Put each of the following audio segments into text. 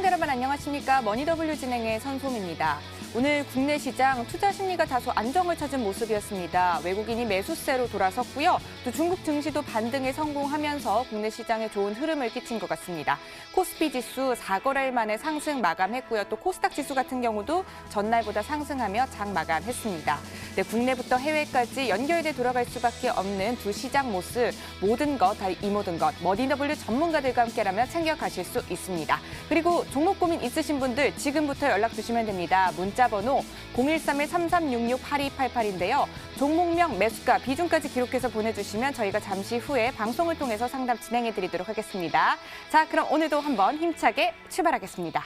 시청자 여러분 안녕하십니까? 머니더블유 진행의 선솜입니다. 오늘 국내 시장 투자 심리가 다소 안정을 찾은 모습이었습니다. 외국인이 매수세로 돌아섰고요. 또 중국 증시도 반등에 성공하면서 국내 시장에 좋은 흐름을 끼친 것 같습니다. 코스피 지수 4거래일 만에 상승 마감했고요. 또 코스닥 지수 같은 경우도 전날보다 상승하며 장 마감했습니다. 네, 국내부터 해외까지 연결돼 돌아갈 수밖에 없는 두 시장 모습, 모든 것, 다 이 모든 것, 머니더블유 전문가들과 함께라면 챙겨가실 수 있습니다. 그리고 종목 고민 있으신 분들 지금부터 연락 주시면 됩니다. 문자 번호 013-3366-8288인데요. 종목명, 매수가, 비중까지 기록해서 보내주시면 저희가 잠시 후에 방송을 통해서 상담 진행해드리도록 하겠습니다. 자, 그럼 오늘도 한번 힘차게 출발하겠습니다.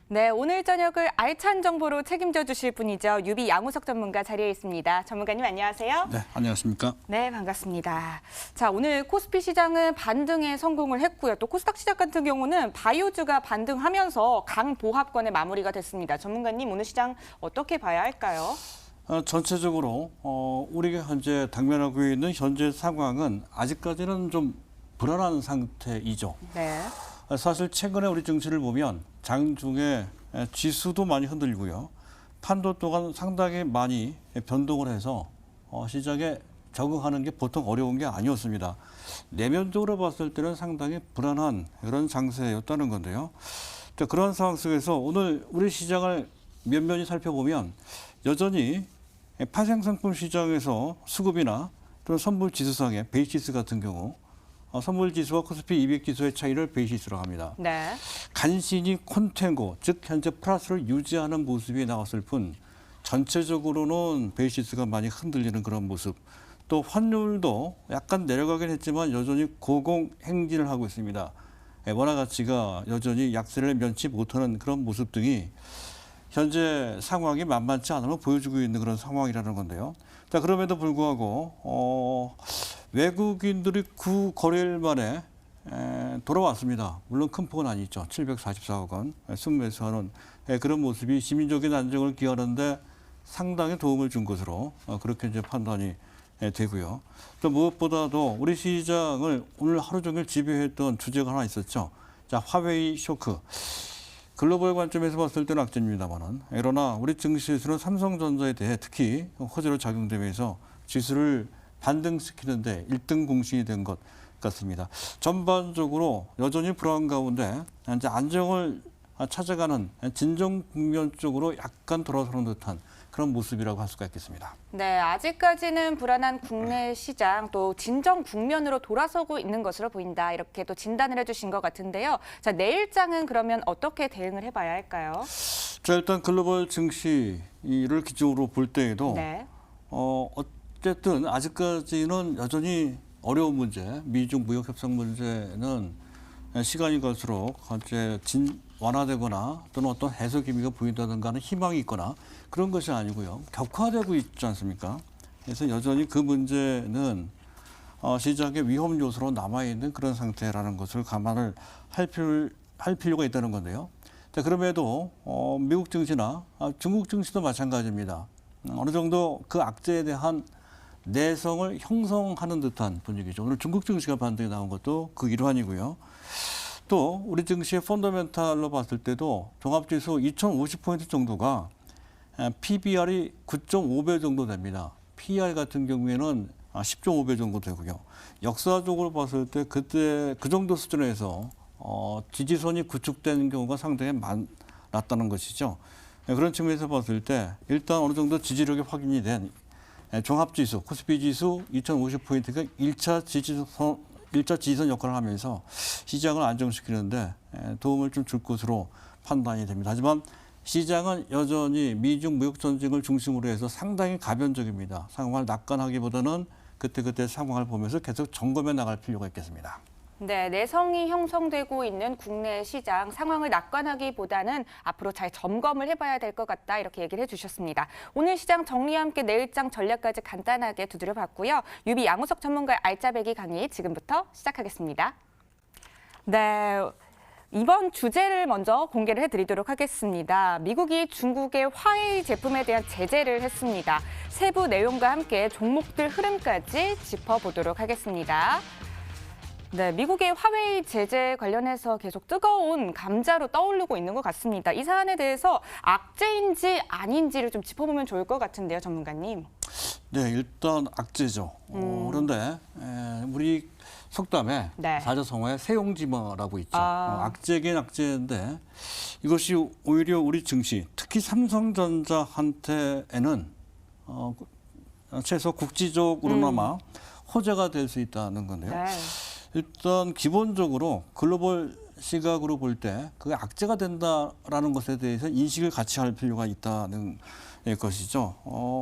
네, 오늘 저녁을 알찬 정보로 책임져 주실 분이죠. 유비 양우석 전문가 자리에 있습니다. 전문가님 안녕하세요. 네, 안녕하십니까. 네, 반갑습니다. 자, 오늘 코스피 시장은 반등에 성공을 했고요. 또 코스닥 시장 같은 경우는 바이오주가 반등하면서 강보합권에 마무리가 됐습니다. 전문가님, 오늘 시장 어떻게 봐야 할까요? 전체적으로 우리가 현재 당면하고 있는 현재 상황은 아직까지는 좀 불안한 상태이죠. 네. 사실 최근에 우리 증시를 보면 장중에 지수도 많이 흔들리고요. 판도 또한 상당히 많이 변동을 해서 시장에 적응하는 게 보통 어려운 게 아니었습니다. 내면적으로 봤을 때는 상당히 불안한 그런 장세였다는 건데요. 그런 상황 속에서 오늘 우리 시장을 면면히 살펴보면 여전히 파생상품 시장에서 수급이나 또는 선물 지수상의 베이시스 같은 경우 선물 지수와 코스피 200 지수의 차이를 베이시스로 합니다. 네. 간신히 콘탱고, 즉 현재 플러스를 유지하는 모습이 나왔을 뿐 전체적으로는 베이시스가 많이 흔들리는 그런 모습. 또 환율도 약간 내려가긴 했지만 여전히 고공행진을 하고 있습니다. 원화 가치가 여전히 약세를 면치 못하는 그런 모습 등이 현재 상황이 만만치 않음을 보여주고 있는 그런 상황이라는 건데요. 자, 그럼에도 불구하고 외국인들이 9거래일 만에 돌아왔습니다. 물론 큰 폭은 아니죠. 744억 원, 순매수하는 그런 모습이 시민적인 안정을 기하는데 상당히 도움을 준 것으로 그렇게 이제 판단이 되고요. 또 무엇보다도 우리 시장을 오늘 하루 종일 지배했던 주제가 하나 있었죠. 자, 화웨이 쇼크. 글로벌 관점에서 봤을 때는 악재입니다만은 그러나 우리 증시에서는 삼성전자에 대해 특히 호재로 작용되면서 지수를 반등시키는데 1등 공신이 된 것 같습니다. 전반적으로 여전히 불안 가운데 이제 안정을 찾아가는 진정 국면 쪽으로 약간 돌아서는 듯한 그런 모습이라고 할 수가 있겠습니다. 네, 아직까지는 불안한 국내 시장 또 진정 국면으로 돌아서고 있는 것으로 보인다. 이렇게 또 진단을 해주신 것 같은데요. 자, 내일장은 그러면 어떻게 대응을 해봐야 할까요? 자, 일단 글로벌 증시를 기준으로 볼 때에도 네. 어쨌든 아직까지는 여전히 어려운 문제, 미중 무역 협상 문제는 시간이 갈수록 이제 완화되거나 또는 어떤 해석 의미가 보인다든가 하는 희망이 있거나 그런 것이 아니고요. 격화되고 있지 않습니까? 그래서 여전히 그 문제는 시장의 위험 요소로 남아있는 그런 상태라는 것을 감안을 할 필요가 있다는 건데요. 자, 그럼에도 미국 증시나 중국 증시도 마찬가지입니다. 어느 정도 그 악재에 대한 내성을 형성하는 듯한 분위기죠. 오늘 중국 증시가 반등이 나온 것도 그 일환이고요. 또 우리 증시의 펀더멘탈로 봤을 때도 종합지수 2050포인트 정도가 PBR이 9.5배 정도 됩니다. PER 같은 경우에는 10.5배 정도 되고요. 역사적으로 봤을 때 그때 그 정도 수준에서 지지선이 구축되는 경우가 상당히 많았다는 것이죠. 그런 측면에서 봤을 때 일단 어느 정도 지지력이 확인이 된 종합지수, 코스피 지수 2050포인트가 1차 지지선 역할을 하면서 시장을 안정시키는데 도움을 좀 줄 것으로 판단이 됩니다. 하지만 시장은 여전히 미중 무역 전쟁을 중심으로 해서 상당히 가변적입니다. 상황을 낙관하기보다는 그때그때 상황을 보면서 계속 점검해 나갈 필요가 있겠습니다. 네, 내성이 형성되고 있는 국내 시장 상황을 낙관하기보다는 앞으로 잘 점검을 해봐야 될 것 같다 이렇게 얘기를 해주셨습니다. 오늘 시장 정리와 함께 내일장 전략까지 간단하게 두드려봤고요. 유비 양우석 전문가의 알짜배기 강의 지금부터 시작하겠습니다. 네. 이번 주제를 먼저 공개를 해드리도록 하겠습니다. 미국이 중국의 화웨이 제품에 대한 제재를 했습니다. 세부 내용과 함께 종목들 흐름까지 짚어보도록 하겠습니다. 네, 미국의 화웨이 제재 관련해서 계속 뜨거운 감자로 떠오르고 있는 것 같습니다. 이 사안에 대해서 악재인지 아닌지를 좀 짚어보면 좋을 것 같은데요, 전문가님. 네, 일단 악재죠. 그런데 우리 속담에 네. 사자성어에 세용지마라고 있죠. 아. 악재긴 악재인데 이것이 오히려 우리 증시, 특히 삼성전자한테는 최소 국지적으로나마 호재가 될 수 있다는 건데요. 네. 일단 기본적으로 글로벌 시각으로 볼 때 그게 악재가 된다라는 것에 대해서 인식을 같이 할 필요가 있다는 것이죠.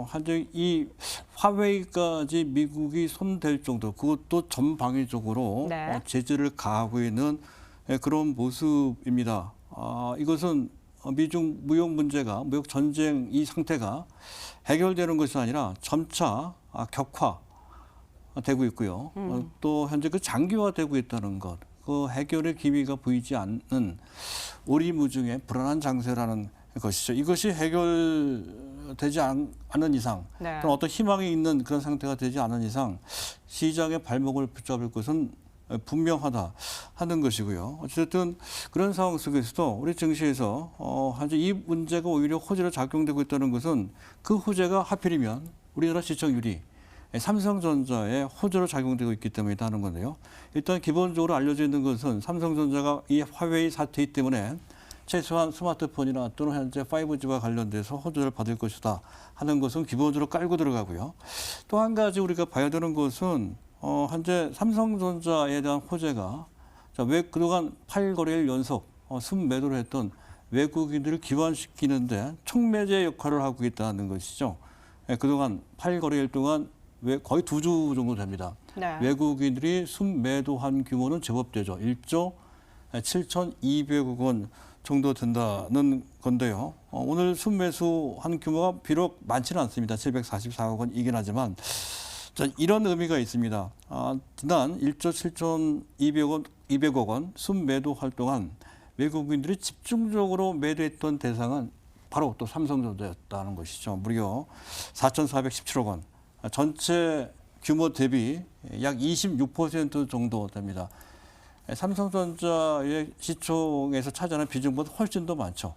한데 이 화웨이까지 미국이 손댈 정도, 그것도 전방위적으로 네. 제재를 가하고 있는 그런 모습입니다. 이것은 미중 무역 문제가, 무역 전쟁 이 상태가 해결되는 것이 아니라 점차 격화되고 있고요. 또 현재 그 장기화되고 있다는 것, 그 해결의 기미가 보이지 않는 오리무중의 불안한 장세라는 것이죠. 이것이 해결되지 않은 이상, 네. 또는 어떤 희망이 있는 그런 상태가 되지 않은 이상 시장의 발목을 붙잡을 것은 분명하다 하는 것이고요. 어쨌든 그런 상황 속에서도 우리 증시에서 현재 이 문제가 오히려 호재로 작용되고 있다는 것은 그 호재가 하필이면 우리나라 시청률이 삼성전자에 호재로 작용되고 있기 때문이다 하는 건데요. 일단 기본적으로 알려져 있는 것은 삼성전자가 이 화웨이 사태 때문에 최소한 스마트폰이나 또는 현재 5G와 관련돼서 호재를 받을 것이다 하는 것은 기본적으로 깔고 들어가고요. 또 한 가지 우리가 봐야 되는 것은 현재 삼성전자에 대한 호재가 왜 그동안 8거래일 연속 순매도를 했던 외국인들을 기환시키는데 촉매제 역할을 하고 있다는 것이죠. 그동안 8거래일 동안 거의 2주 정도 됩니다. 네. 외국인들이 순매도한 규모는 제법 되죠. 1조 7,200억 원 정도 된다는 건데요. 오늘 순매수한 규모가 비록 많지는 않습니다. 744억 원이긴 하지만 이런 의미가 있습니다. 지난 1조 7,200억 원 순매도할 동안 외국인들이 집중적으로 매도했던 대상은 바로 또 삼성전자였다는 것이죠. 무려 4,417억 원. 전체 규모 대비 약 26% 정도 됩니다. 삼성전자의 시총에서 차지하는 비중보다 훨씬 더 많죠.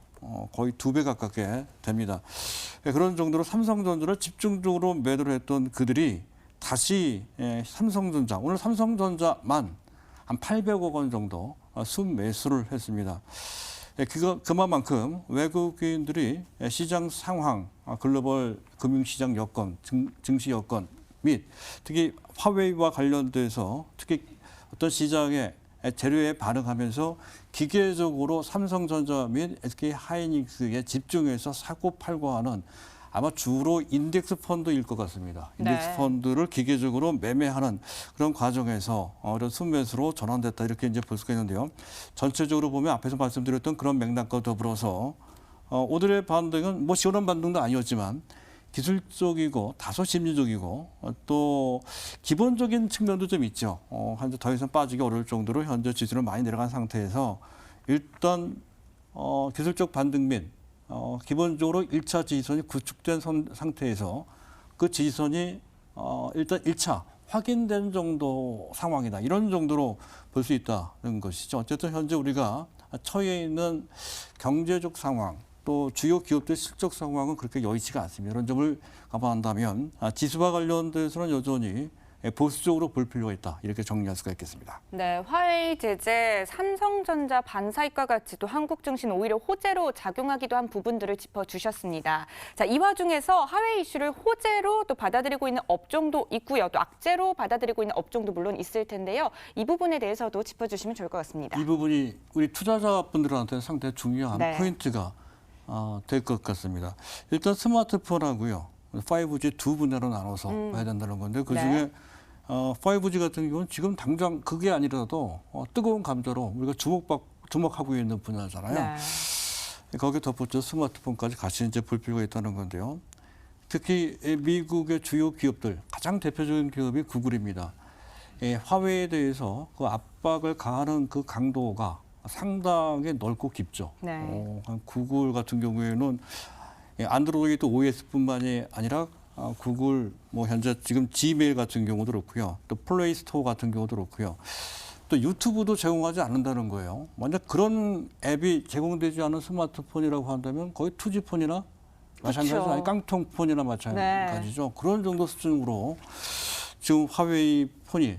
거의 2배 가깝게 됩니다. 그런 정도로 삼성전자를 집중적으로 매도를 했던 그들이 다시 삼성전자, 오늘 삼성전자만 한 800억 원 정도 순매수를 했습니다. 그만큼 외국인들이 시장 상황, 글로벌 금융시장 여건, 증시 여건 및 특히 화웨이와 관련돼서 특히 어떤 시장의 재료에 반응하면서 기계적으로 삼성전자 및 SK 하이닉스에 집중해서 사고 팔고 하는 아마 주로 인덱스 펀드일 것 같습니다. 인덱스 네. 펀드를 기계적으로 매매하는 그런 과정에서 이런 순매수로 전환됐다 이렇게 이제 볼 수가 있는데요. 전체적으로 보면 앞에서 말씀드렸던 그런 맥락과 더불어서 오늘의 반등은 뭐 시원한 반등도 아니었지만 기술적이고 다소 심리적이고 또 기본적인 측면도 좀 있죠. 현재 더 이상 빠지기 어려울 정도로 현재 지수는 많이 내려간 상태에서 일단 기술적 반등 및 기본적으로 1차 지지선이 구축된 상태에서 그 지지선이 일단 1차 확인된 정도 상황이다. 이런 정도로 볼 수 있다는 것이죠. 어쨌든 현재 우리가 처해 있는 경제적 상황 또 주요 기업들의 실적 상황은 그렇게 여의치가 않습니다. 이런 점을 감안한다면 지수와 관련돼서는 여전히 보수적으로 볼 필요가 있다. 이렇게 정리할 수가 있겠습니다. 네, 화웨이 제재, 삼성전자 반사익과 같이 또 한국 증시는 오히려 호재로 작용하기도 한 부분들을 짚어주셨습니다. 자, 이 와중에서 화웨이 이슈를 호재로 또 받아들이고 있는 업종도 있고요. 또 악재로 받아들이고 있는 업종도 물론 있을 텐데요. 이 부분에 대해서도 짚어주시면 좋을 것 같습니다. 이 부분이 우리 투자자분들한테 상당히 중요한 네. 포인트가 될 것 같습니다. 일단 스마트폰하고요. 5G 두 분야로 나눠서 봐야 된다는 건데 그중에 5G 같은 경우는 지금 당장 그게 아니라도 뜨거운 감자로 우리가 주목하고 있는 분야잖아요. 네. 거기에 덧붙여 스마트폰까지 같이 이제 볼 필요가 있다는 건데요. 특히 미국의 주요 기업들 가장 대표적인 기업이 구글입니다. 화웨이에 대해서 그 압박을 가하는 그 강도가 상당히 넓고 깊죠. 네. 구글 같은 경우에는 안드로이드 OS뿐만이 아니라 구글 뭐 현재 지금 지메일 같은 경우도 그렇고요. 또 플레이 스토어 같은 경우도 그렇고요. 또 유튜브도 제공하지 않는다는 거예요. 만약 그런 앱이 제공되지 않은 스마트폰이라고 한다면 거의 투지폰이나 마찬가지죠. 아니 깡통폰이나 마찬가지죠. 네. 그런 정도 수준으로 지금 화웨이 폰이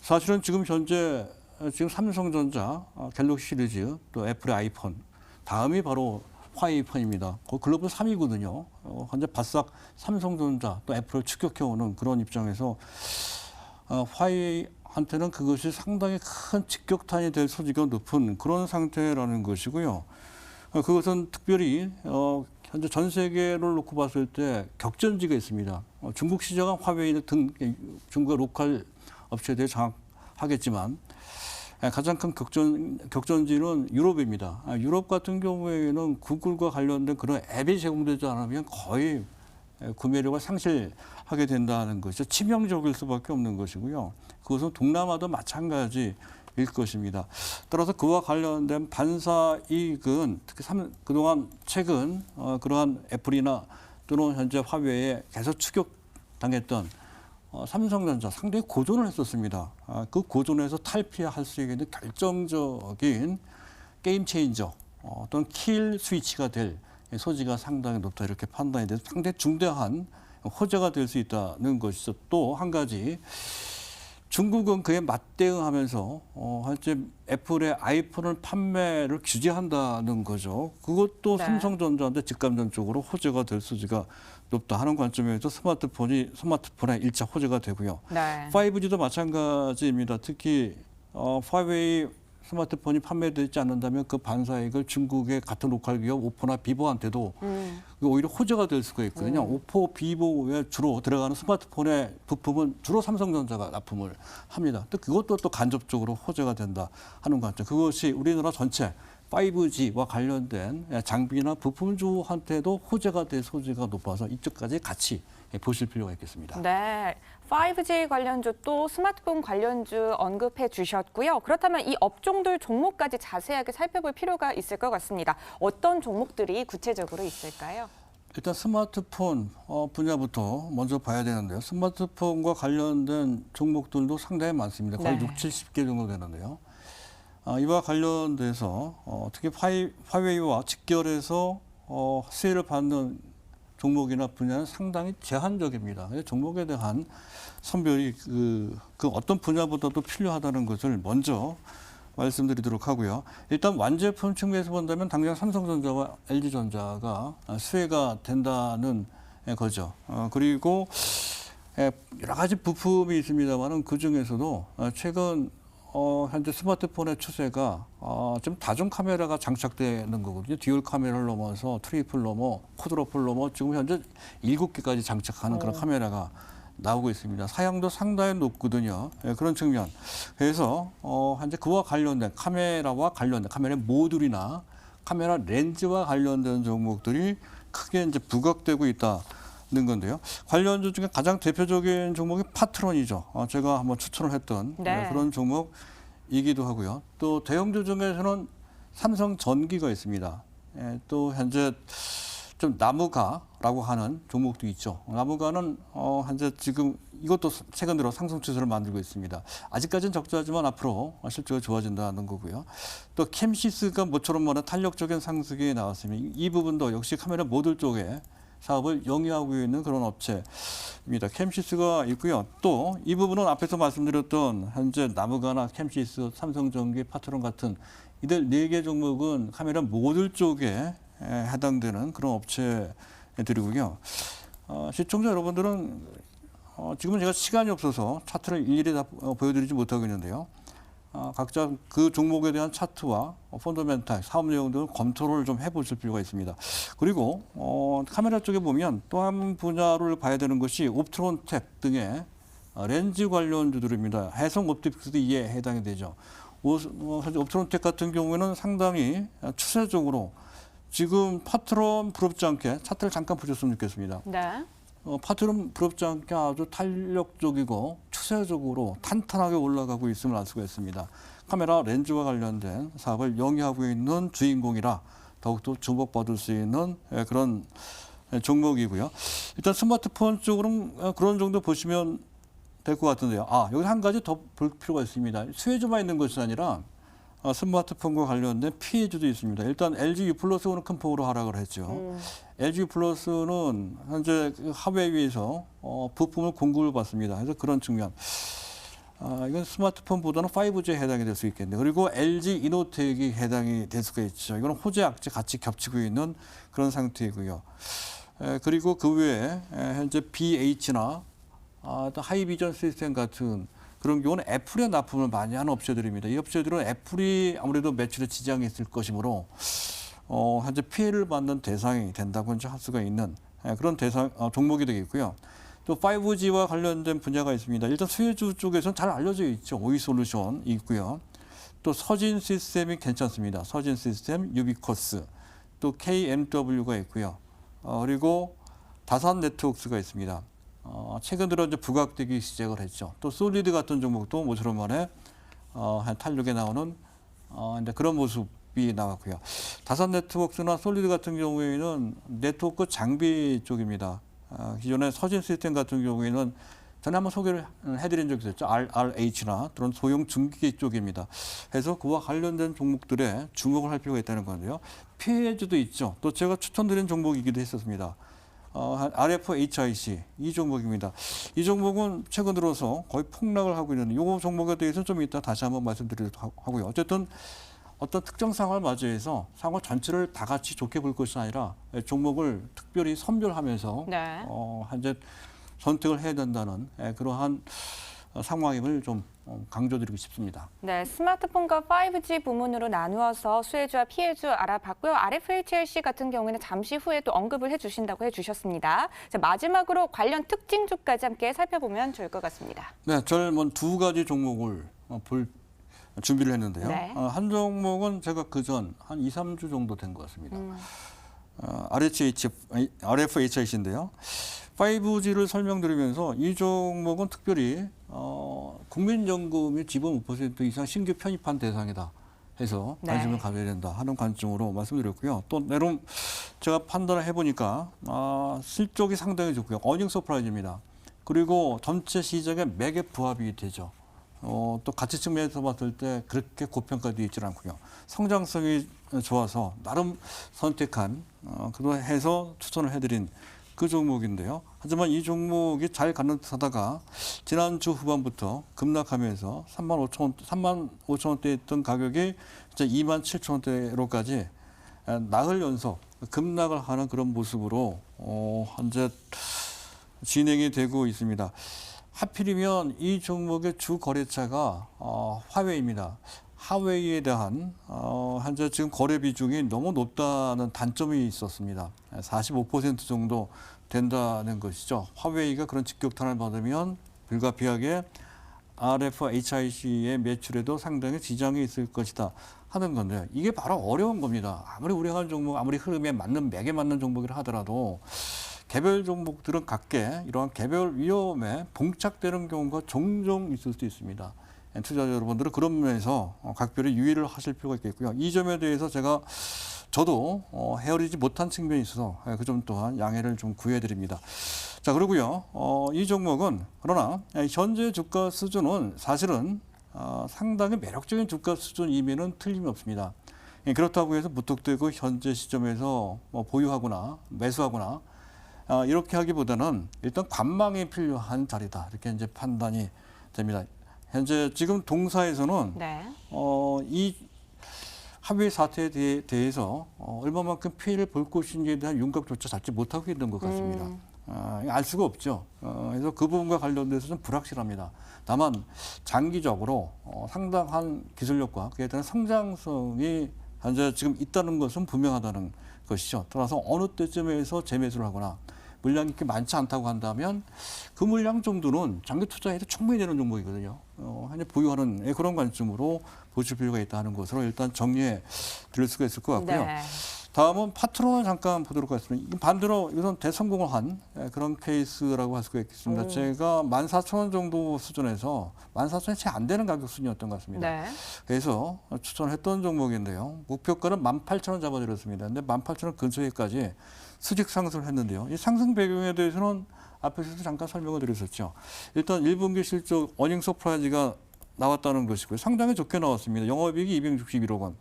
사실은 지금 현재 지금 삼성전자 갤럭시 시리즈 또 애플의 아이폰 다음이 바로 화웨이 폰입니다. 글로벌 3위거든요. 현재 바싹 삼성전자 또 애플을 추격해오는 그런 입장에서 화웨이한테는 그것이 상당히 큰 직격탄이 될 소지가 높은 그런 상태라는 것이고요. 그것은 특별히 현재 전 세계를 놓고 봤을 때 격전지가 있습니다. 중국 시장은 화웨이는 중국의 로컬 업체들이 장악하겠지만 가장 큰 격전지는 유럽입니다. 유럽 같은 경우에는 구글과 관련된 그런 앱이 제공되지 않으면 거의 구매력을 상실하게 된다는 것이죠. 치명적일 수밖에 없는 것이고요. 그것은 동남아도 마찬가지일 것입니다. 따라서 그와 관련된 반사 이익은 특히 그동안 최근 그러한 애플이나 또는 현재 화웨이에 계속 추격당했던 삼성전자 상당히 고전을 했었습니다. 그 고전에서 탈피할 수 있는 결정적인 게임 체인저 또는 킬 스위치가 될 소지가 상당히 높다 이렇게 판단이 돼서 상당히 중대한 호재가 될 수 있다는 것이죠. 또 한 가지 중국은 그에 맞대응하면서 현재 애플의 아이폰을 판매를 규제한다는 거죠. 그것도 네. 삼성전자한테 직감적으로 호재가 될 소지가 높다 하는 관점에서 스마트폰의 1차 호재가 되고요. 네. 5G도 마찬가지입니다. 특히 화웨이 스마트폰이 판매되지 않는다면 그 반사이익을 중국의 같은 로컬 기업 오포나 비보한테도 오히려 호재가 될 수가 있거든요. 오포, 비보에 주로 들어가는 스마트폰의 부품은 주로 삼성전자가 납품을 합니다. 또 그것도 또 간접적으로 호재가 된다 하는 관점. 그것이 우리나라 전체 5G와 관련된 장비나 부품주한테도 호재가 될 소지가 높아서 이쪽까지 같이 보실 필요가 있겠습니다. 네, 5G 관련주 또 스마트폰 관련주 언급해 주셨고요. 그렇다면 이 업종들 종목까지 자세하게 살펴볼 필요가 있을 것 같습니다. 어떤 종목들이 구체적으로 있을까요? 일단 스마트폰 분야부터 먼저 봐야 되는데요. 스마트폰과 관련된 종목들도 상당히 많습니다. 거의 네. 60-70개 정도 되는데요. 이와 관련돼서 특히 화웨이와 직결해서 수혜를 받는 종목이나 분야는 상당히 제한적입니다. 종목에 대한 선별이 그 어떤 분야보다도 필요하다는 것을 먼저 말씀드리도록 하고요. 일단 완제품 측면에서 본다면 당장 삼성전자와 LG전자가 수혜가 된다는 거죠. 그리고 여러 가지 부품이 있습니다만은 그 중에서도 최근 현재 스마트폰의 추세가 좀 다중 카메라가 장착되는 거거든요. 듀얼 카메라를 넘어서 트리플 넘어, 쿼드러플 넘어 지금 현재 7개까지 장착하는 그런 카메라가 나오고 있습니다. 사양도 상당히 높거든요. 그런 측면. 그래서 현재 그와 관련된 카메라와 관련된 카메라 모듈이나 카메라 렌즈와 관련된 종목들이 크게 이제 부각되고 있다는 건데요. 관련주 중에 가장 대표적인 종목이 파트론이죠. 제가 한번 추천을 했던 네. 그런 종목이기도 하고요. 또 대형주 중에서는 삼성전기가 있습니다. 또 현재 좀 나무가라고 하는 종목도 있죠. 나무가는 현재 지금 이것도 최근 들어 상승 추세를 만들고 있습니다. 아직까지는 적자지만 앞으로 실적이 좋아진다는 거고요. 또 캠시스가 모처럼 말한 탄력적인 상승이 나왔습니다. 이 부분도 역시 카메라 모듈 쪽에 사업을 영위하고 있는 그런 업체입니다. 캠시스가 있고요. 또 이 부분은 앞에서 말씀드렸던 현재 나무가나 캠시스, 삼성전기, 파트론 같은 이들 4개 종목은 카메라 모듈 쪽에 해당되는 그런 업체들이고요. 시청자 여러분들은 지금은 제가 시간이 없어서 차트를 일일이 다 보여드리지 못하고 있는데요. 각자 그 종목에 대한 차트와 펀더멘탈, 사업 내용 등을 검토를 좀 해보실 필요가 있습니다. 그리고 카메라 쪽에 보면 또 한 분야를 봐야 되는 것이 옵트론텍 등의 렌즈 관련주들입니다. 해성 옵틱스도 이에 해당이 되죠. 옵트론텍 같은 경우에는 상당히 추세적으로 지금 파트론 부럽지 않게 차트를 잠깐 보셨으면 좋겠습니다. 네. 파트론 부럽지 않게 아주 탄력적이고 추세적으로 탄탄하게 올라가고 있음을 알 수가 있습니다. 카메라 렌즈와 관련된 사업을 영위하고 있는 주인공이라 더욱더 주목받을 수 있는 그런 종목이고요. 일단 스마트폰 쪽으로는 그런 정도 보시면 될 것 같은데요. 여기 한 가지 더 볼 필요가 있습니다. 수혜주만 있는 것이 아니라 스마트폰과 관련된 피해주도 있습니다. 일단 LG U 플러스는 큰 폭으로 하락을 했죠. LG U 플러스는 현재 하웨이에서 부품을 공급을 받습니다. 그래서 그런 측면. 이건 스마트폰보다는 5G에 해당이 될 수 있겠네요. 그리고 LG 이노텍이 해당이 될 수가 있죠. 이건 호재 악재 같이 겹치고 있는 그런 상태이고요. 그리고 그 외에 현재 BH나 또 하이비전 시스템 같은 그런 경우는 애플에 납품을 많이 하는 업체들입니다. 이 업체들은 애플이 아무래도 매출에 지장이 있을 것이므로 현재 피해를 받는 대상이 된다고 이제 할 수가 있는 그런 종목이 되겠고요. 또 5G와 관련된 분야가 있습니다. 일단 수혜주 쪽에서는 잘 알려져 있죠. 오이솔루션 있고요. 또 서진 시스템이 괜찮습니다. 서진 시스템, 유비코스, 또 KMW가 있고요. 그리고 다산 네트워크스가 있습니다. 최근 들어 이제 부각되기 시작을 했죠. 또 솔리드 같은 종목도 모처럼 만에 한 탄력에 나오는 이제 그런 모습이 나왔고요. 다산 네트워크스나 솔리드 같은 경우에는 네트워크 장비 쪽입니다. 기존에 서진 시스템 같은 경우에는 전에 한번 소개를 해드린 적이 있었죠. RRH나 그런 소형 중기기 쪽입니다. 그래서 그와 관련된 종목들에 주목을 할 필요가 있다는 건데요. 피해주도 있죠. 또 제가 추천드린 종목이기도 했었습니다. RFHIC 이 종목입니다. 이 종목은 최근 들어서 거의 폭락을 하고 있는 이 종목에 대해서 좀 이따 다시 한번 말씀드리도록 하고요. 어쨌든 어떤 특정 상황을 맞이해서 상황 전체를 다 같이 좋게 볼 것이 아니라 종목을 특별히 선별하면서 네. 현재 선택을 해야 된다는 그러한 상황임을 좀 강조드리고 싶습니다. 네, 스마트폰과 5G 부문으로 나누어서 수혜주와 피해주 알아봤고요. RFHLC 같은 경우에는 잠시 후에 또 언급을 해주신다고 해주셨습니다. 자, 마지막으로 관련 특징주까지 함께 살펴보면 좋을 것 같습니다. 네, 저는 두 가지 종목을 볼 준비를 했는데요. 네. 한 종목은 제가 그전 한 2, 3주 정도 된 것 같습니다. RFHIC인데요. 5G를 설명드리면서 이 종목은 특별히 국민연금의 지분 5% 이상 신규 편입한 대상이다 해서 관심을 가져야 된다 하는 관점으로 말씀드렸고요. 또 내름 제가 판단을 해보니까 실적이 상당히 좋고요. 어닝 서프라이즈입니다. 그리고 전체 시장의 맥에 부합이 되죠. 또 가치 측면에서 봤을 때 그렇게 고평가되어 있지 않고요. 성장성이 좋아서 나름 선택한 그거 해서 추천을 해드린 그 종목인데요. 하지만 이 종목이 잘 가는 듯하다가 지난주 후반부터 급락하면서 3만 5천 원대에 있던 가격이 이제 2만 7천 원대로까지 나흘 연속 급락을 하는 그런 모습으로 현재 진행이 되고 있습니다. 하필이면 이 종목의 주 거래처가 화웨이입니다. 하웨이에 대한 현재 지금 거래 비중이 너무 높다는 단점이 있었습니다. 45% 정도 된다는 것이죠. 화웨이가 그런 직격탄을 받으면 불가피하게 RFHIC의 매출에도 상당히 지장이 있을 것이다 하는 건데 이게 바로 어려운 겁니다. 아무리 우량한 종목, 아무리 흐름에 맞는 맥에 맞는 종목이라 하더라도 개별 종목들은 각계 이러한 개별 위험에 봉착되는 경우가 종종 있을 수 있습니다. 투자자 여러분들은 그런 면에서 각별히 유의를 하실 필요가 있겠고요. 이 점에 대해서 저도 헤아리지 못한 측면이 있어서 그 점 또한 양해를 좀 구해드립니다. 자, 그리고요. 이 종목은 그러나 현재 주가 수준은 사실은 상당히 매력적인 주가 수준이면은 틀림이 없습니다. 그렇다고 해서 무턱대고 현재 시점에서 보유하거나 매수하거나 이렇게 하기보다는 일단 관망이 필요한 자리다. 이렇게 이제 판단이 됩니다. 현재 지금 동사에서는 이 하웨이 사태에 대해서 얼마만큼 피해를 볼 것인지에 대한 윤곽조차 잡지 못하고 있는 것 같습니다. 알 수가 없죠. 그래서 그 부분과 관련돼서 좀 불확실합니다. 다만 장기적으로 상당한 기술력과 그에 대한 성장성이 현재 지금 있다는 것은 분명하다는 것이죠. 따라서 어느 때쯤에서 재매수를 하거나 물량이 그렇게 많지 않다고 한다면 그 물량 정도는 장기 투자해도 충분히 되는 종목이거든요. 현재 보유하는 그런 관점으로 보실 필요가 있다 하는 것으로 일단 정리해 드릴 수가 있을 것 같고요. 네. 다음은 파트론을 잠깐 보도록 하겠습니다. 이건 반대로 이건 대성공을 한 그런 케이스라고 할 수가 있겠습니다. 제가 14,000원 정도 수준에서 14,000원이 채 안 되는 가격 수준이었던 것 같습니다. 네. 그래서 추천했던 종목인데요. 목표가는 18,000원 잡아드렸습니다. 근데 18,000원 근처에까지 수직 상승을 했는데요. 이 상승 배경에 대해서는 앞에서도 잠깐 설명을 드렸었죠. 일단 1분기 실적 어닝 서프라이즈가 나왔다는 것이고요. 상당히 좋게 나왔습니다. 영업이익이 261억 원.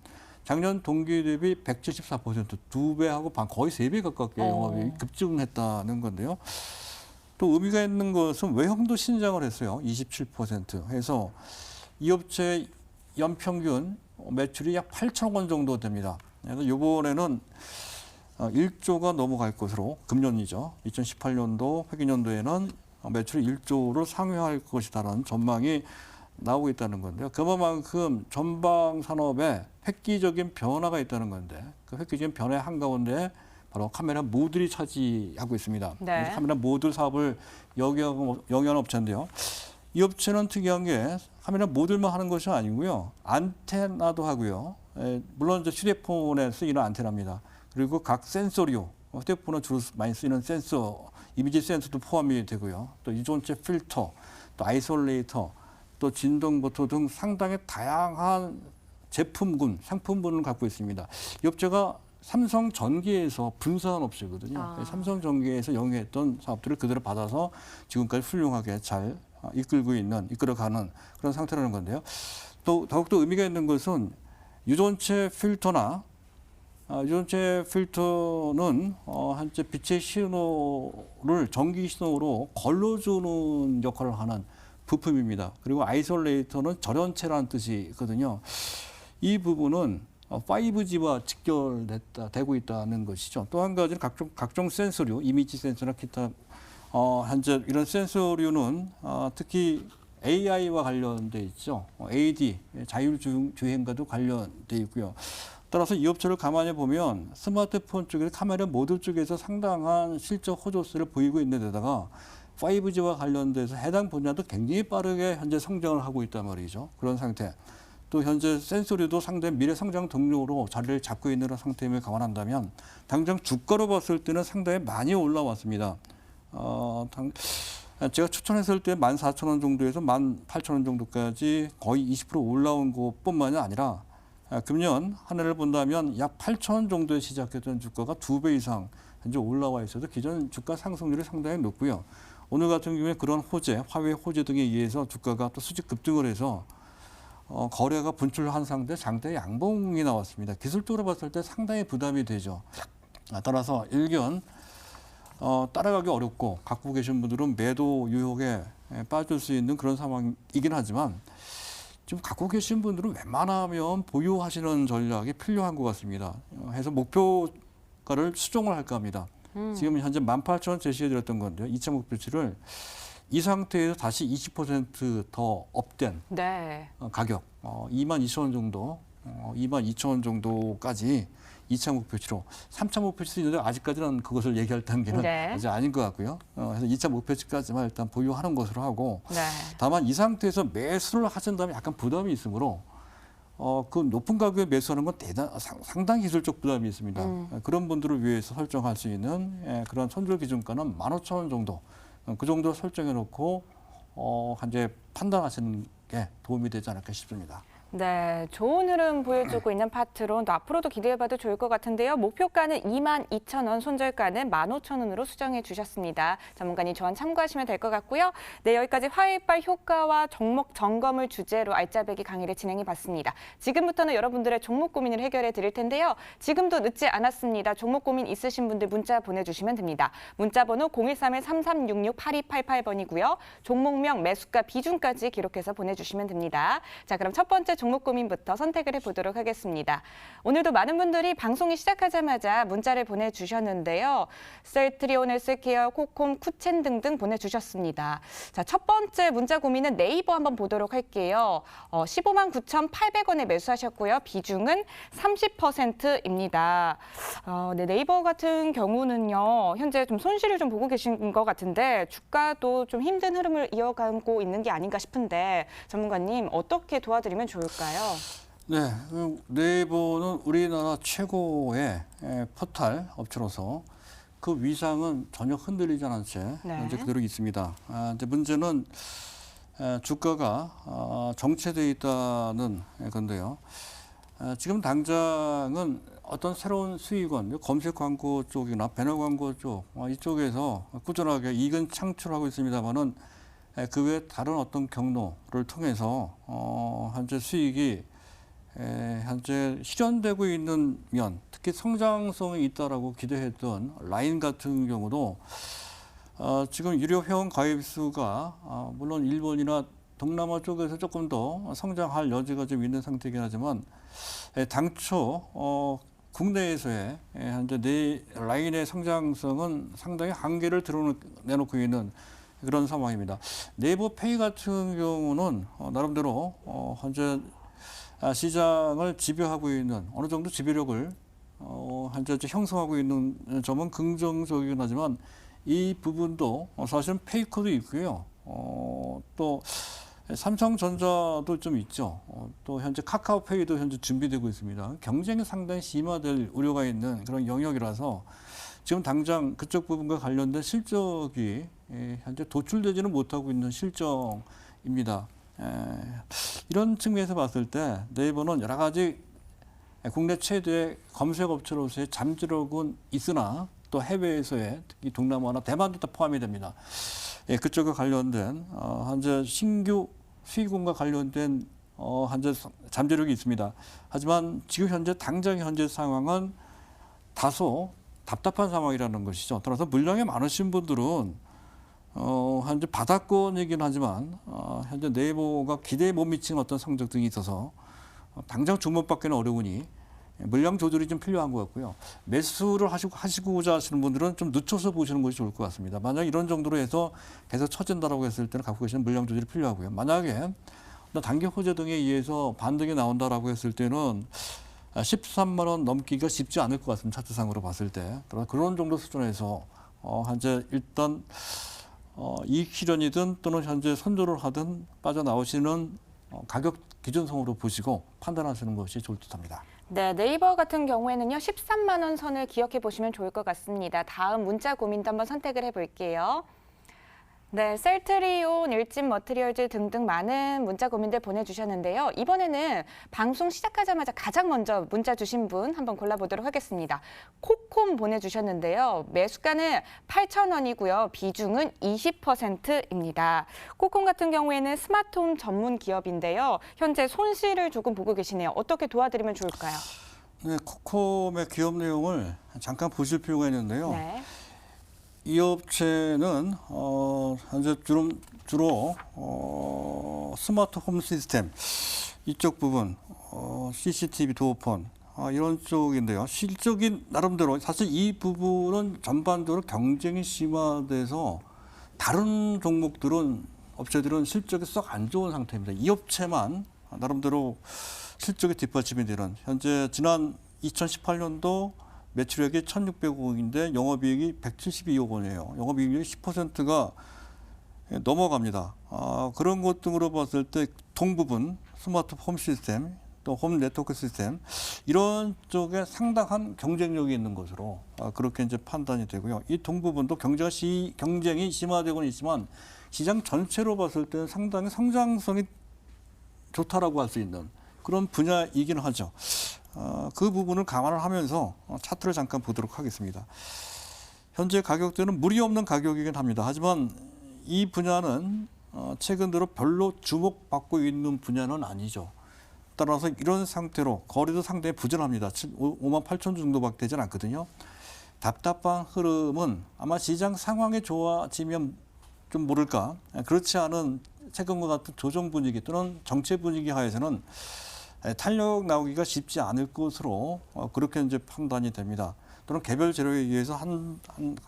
작년 동기 대비 174%, 2배하고 반, 거의 3배 가깝게 영업이익이 급증했다는 건데요. 또 의미가 있는 것은 외형도 신장을 했어요. 27%. 해서 이 업체 연평균 매출이 약 8천억 원 정도 됩니다. 그래서 이번에는 1조가 넘어갈 것으로 금년이죠. 2018년도 회계년도에는 매출이 1조를 상회할 것이다라는 전망이 나오고 있다는 건데요. 그만큼 전방 산업에 획기적인 변화가 있다는 건데 그 획기적인 변화의 한가운데 바로 카메라 모듈이 차지하고 있습니다. 네. 카메라 모듈 사업을 영위하는 업체인데요. 이 업체는 특이한 게 카메라 모듈만 하는 것이 아니고요. 안테나도 하고요. 물론 이제 휴대폰에 쓰이는 안테나입니다. 그리고 각 센서류, 휴대폰은 주로 많이 쓰이는 센서, 이미지 센서도 포함이 되고요. 또 유전체 필터, 또 아이솔레이터, 또 진동버터 등 상당히 다양한 제품군, 상품군을 갖고 있습니다. 이 업체가 삼성전기에서 분사한 업체거든요. 삼성전기에서 영위했던 사업들을 그대로 받아서 지금까지 훌륭하게 잘 이끌어가는 그런 상태라는 건데요. 또 더욱더 의미가 있는 것은 유전체 필터는 한때 빛의 신호를 전기 신호로 걸러주는 역할을 하는 부품입니다. 그리고 아이솔레이터는 절연체라는 뜻이 있거든요. 이 부분은 5G와 직결되고 있다는 것이죠. 또 한 가지는 각종 센서류, 이미지 센서나 기타 현재 이런 센서류는 특히 AI와 관련돼 있죠. AD, 자율주행과도 관련돼 있고요. 따라서 이 업체를 가만히 보면 스마트폰 쪽에 카메라 모듈 쪽에서 상당한 실적 호조세를 보이고 있는 데다가 5G와 관련돼서 해당 분야도 굉장히 빠르게 현재 성장을 하고 있단 말이죠. 그런 상태. 또 현재 센서류도 상당히 미래 성장 동력으로 자리를 잡고 있는 상태임을 감안한다면 당장 주가로 봤을 때는 상당히 많이 올라왔습니다. 제가 추천했을 때 14,000원 정도에서 18,000원 정도까지 거의 20% 올라온 것뿐만이 아니라 금년 한 해를 본다면 약 8,000원 정도에 시작했던 주가가 2배 이상 현재 올라와 있어서 기존 주가 상승률이 상당히 높고요. 오늘 같은 경우에 그런 호재, 화훼 호재 등에 의해서 주가가 또 수직 급등을 해서 거래가 분출한 상태 장대 양봉이 나왔습니다. 기술적으로 봤을 때 상당히 부담이 되죠. 따라서 일견 따라가기 어렵고 갖고 계신 분들은 매도 유혹에 빠질 수 있는 그런 상황이긴 하지만 지금 갖고 계신 분들은 웬만하면 보유하시는 전략이 필요한 것 같습니다. 해서 목표가를 수정을 할까 합니다. 지금 현재 18,000원 제시해드렸던 건데요. 2차 목표치를 이 상태에서 다시 20% 업된 네. 가격 22,000원 정도, 22,000원 정도까지 2차 목표치로 3차 목표치도 있는데 아직까지는 그것을 얘기할 단계는 네. 아직 아닌 것 같고요. 그래서 2차 목표치까지만 일단 보유하는 것으로 하고 네. 다만 이 상태에서 매수를 하신다면 약간 부담이 있으므로 그 높은 가격에 매수하는 건 상당히 기술적 부담이 있습니다. 그런 분들을 위해서 설정할 수 있는 그런 손절 기준가는 15,000원 정도. 그 정도 설정해 놓고 현재 판단하시는 게 도움이 되지 않을까 싶습니다. 네, 좋은 흐름 보여주고 있는 파트론 또 앞으로도 기대해봐도 좋을 것 같은데요. 목표가는 22,000원, 손절가는 15,000원으로 수정해 주셨습니다. 전문가님 조언 참고하시면 될 것 같고요. 네, 여기까지 화이빨 효과와 종목 점검을 주제로 알짜배기 강의를 진행해봤습니다. 지금부터는 여러분들의 종목 고민을 해결해 드릴 텐데요. 지금도 늦지 않았습니다. 종목 고민 있으신 분들 문자 보내주시면 됩니다. 문자 번호 013-3366-8288번이고요. 종목명, 매수가, 비중까지 기록해서 보내주시면 됩니다. 자, 그럼 첫 번째 종목 고민부터 선택을 해보도록 하겠습니다. 오늘도 많은 분들이 방송이 시작하자마자 문자를 보내주셨는데요. 셀트리온, 헬스케어, 코콤, 쿠첸 등등 보내주셨습니다. 자, 첫 번째 문자 고민은 네이버 한번 보도록 할게요. 159,800원에 매수하셨고요. 비중은 30%입니다. 네, 네이버 같은 경우는요. 현재 좀 손실을 좀 보고 계신 것 같은데 주가도 좀 힘든 흐름을 이어가고 있는 게 아닌가 싶은데 전문가님 어떻게 도와드리면 좋을까요? 네, 네이버는 우리나라 최고의 포털 업체로서 그 위상은 전혀 흔들리지 않은 채 네. 현재 그대로 있습니다. 이제 문제는 주가가 정체되어 있다는 건데요. 지금 당장은 어떤 새로운 수익원, 검색 광고 쪽이나 배너 광고 쪽 이쪽에서 꾸준하게 이익은 창출하고 있습니다만은 그 외에 다른 어떤 경로를 통해서 현재 수익이 현재 실현되고 있는 면, 특히 성장성이 있다라고 기대했던 라인 같은 경우도 지금 유료 회원 가입 수가 물론 일본이나 동남아 쪽에서 조금 더 성장할 여지가 좀 있는 상태이긴 하지만 당초 국내에서의 현재 라인의 성장성은 상당히 한계를 드러내놓고 있는 그런 상황입니다. 네이버 페이 같은 경우는 나름대로 현재 시장을 지배하고 있는 어느 정도 지배력을 현재 형성하고 있는 점은 긍정적이긴 하지만 이 부분도 사실은 페이커도 있고요. 또 삼성전자도 좀 있죠. 또 현재 카카오페이도 현재 준비되고 있습니다. 경쟁이 상당히 심화될 우려가 있는 그런 영역이라서 지금 당장 그쪽 부분과 관련된 실적이 현재 도출되지는 못하고 있는 실정입니다. 이런 측면에서 봤을 때 네이버는 여러 가지 국내 최대의 검색 업체로서의 잠재력은 있으나 또 해외에서의 특히 동남아나 대만도 다 포함이 됩니다. 그쪽과 관련된 현재 신규 수익원과 관련된 현재 잠재력이 있습니다. 하지만 지금 현재 당장의 현재 상황은 다소 답답한 상황이라는 것이죠. 따라서 물량이 많으신 분들은 현재 바닥권이긴 하지만 현재 네이버가 기대에 못 미치는 어떤 성적 등이 있어서 당장 주목받기는 어려우니 물량 조절이 좀 필요한 것 같고요. 매수를 하시고자 하시는 분들은 좀 늦춰서 보시는 것이 좋을 것 같습니다. 만약 이런 정도로 해서 계속 처진다라고 했을 때는 갖고 계시는 물량 조절이 필요하고요. 만약에 단기 호재 등에 의해서 반등이 나온다라고 했을 때는 13만 원 넘기가 쉽지 않을 것 같습니다. 차트상으로 봤을 때. 그런 정도 수준에서 현재 일단 이익 실현이든 또는 현재 선조를 하든 빠져나오시는 가격 기준성으로 보시고 판단하시는 것이 좋을 듯합니다. 네, 네이버 같은 경우에는요, 13만 원 선을 기억해 보시면 좋을 것 같습니다. 다음 문자 고민도 한번 선택을 해볼게요. 네, 셀트리온, 일진 머티리얼즈 등등 많은 문자 고민들 보내주셨는데요. 이번에는 방송 시작하자마자 가장 먼저 문자 주신 분 한번 골라보도록 하겠습니다. 코콤 보내주셨는데요. 매수가는 8,000원이고요. 비중은 20%입니다. 코콤 같은 경우에는 스마트홈 전문 기업인데요. 현재 손실을 조금 보고 계시네요. 어떻게 도와드리면 좋을까요? 네, 코콤의 기업 내용을 잠깐 보실 필요가 있는데요. 네. 이 업체는 현재 주로 스마트 홈 시스템 이쪽 부분 CCTV 도어폰 이런 쪽인데요. 실적인 나름대로 사실 이 부분은 전반적으로 경쟁이 심화돼서 다른 종목들은 업체들은 실적이 썩 안 좋은 상태입니다. 이 업체만 나름대로 실적이 뒷받침이 되는 현재 지난 2018년도 매출액이 1,600억 원인데 영업이익이 172억 원이에요. 영업이익률이 10%가 넘어갑니다. 그런 것 등으로 봤을 때 동부분 스마트 홈 시스템 또 홈 네트워크 시스템 이런 쪽에 상당한 경쟁력이 있는 것으로 그렇게 이제 판단이 되고요. 이 동부분도 경쟁이 심화되고는 있지만 시장 전체로 봤을 때는 상당히 성장성이 좋다라고 할 수 있는 그런 분야이긴 하죠. 그 부분을 감안을 하면서 차트를 잠깐 보도록 하겠습니다. 현재 가격대는 무리 없는 가격이긴 합니다. 하지만 이 분야는 최근 들어 별로 주목받고 있는 분야는 아니죠. 따라서 이런 상태로 거래도 상당히 부진합니다. 5만 8천 정도밖에 되진 않거든요. 답답한 흐름은 아마 시장 상황이 좋아지면 좀 모를까. 그렇지 않은 최근과 같은 조정 분위기 또는 정체 분위기 하에서는 탄력 나오기가 쉽지 않을 것으로 그렇게 이제 판단이 됩니다. 또는 개별 재료에 의해서 한